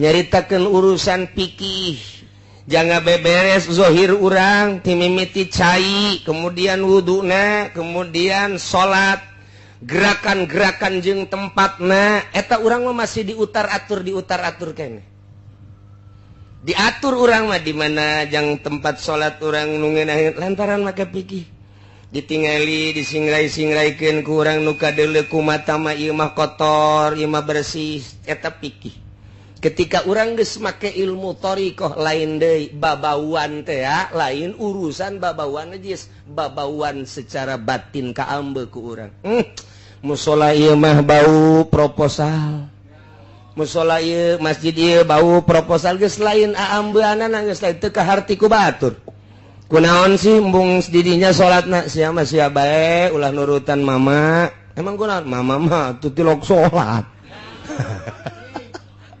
nyaritakeun urusan fikih jangan beberes zohir urang timimiti cai kemudian wuduna kemudian salat gerakan-gerakan jeung tempatna eta urang mah masih diutar-atur keneh diatur urang mah di mana jang tempat salat urang nu ngeunaheun lantaran make fikih ditingali disingrai-singraikeun ku urang nu kadeuleu ku mata mah ieu mah kotor ieu mah bersih eta fikih ketika urang geus make ilmu thariqah lain deui babauan teh ya lain urusan babauan geus babauan secara batin kaambe ku urang musola ieu mah bau proposal musola ieu masjid ieu bau proposal geus lain aambeunana geus lain teu kaharti ku batur kunaon sih embung didinya salatna sia mah sia bae ulah nurutan mama emang kunaon mama mah teu tilok salat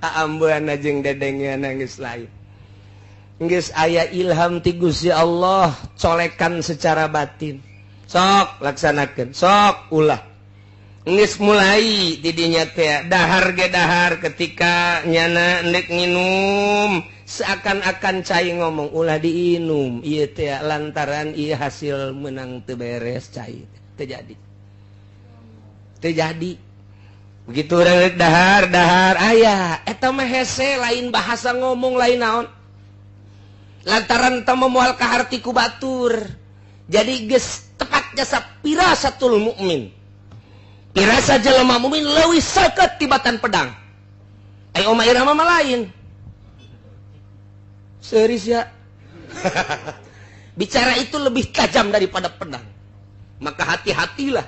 aambeunana jeung dedengeunana geus lain geus aya ilham ti Gusti Allah colekan secara batin sok laksanakeun sok ulah geus mulai didinya teh dahar ge dahar ketika nyana endek nginum seakan-akan cai ngomong ulah diinum ieu teh lantaran ieu hasil menang teu beres cai teu jadi begitu urang rek dahar aya eta mah hese lain bahasa ngomong lain naon lantaran teu moal kaharti ku batur jadi geus tepat jasa pirasatul mukmin pirasa jelema mukmin leuwih seukeut tibatan pedang ai omah irama mah lain seuris ya bicara itu lebih tajam daripada pedang maka hati-hatilah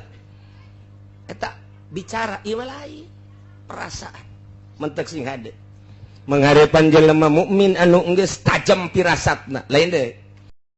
eta bicara ieu lain perasaan mentek sing hade manghareupan jelema mukmin anu geus tajam pirasatna lain deui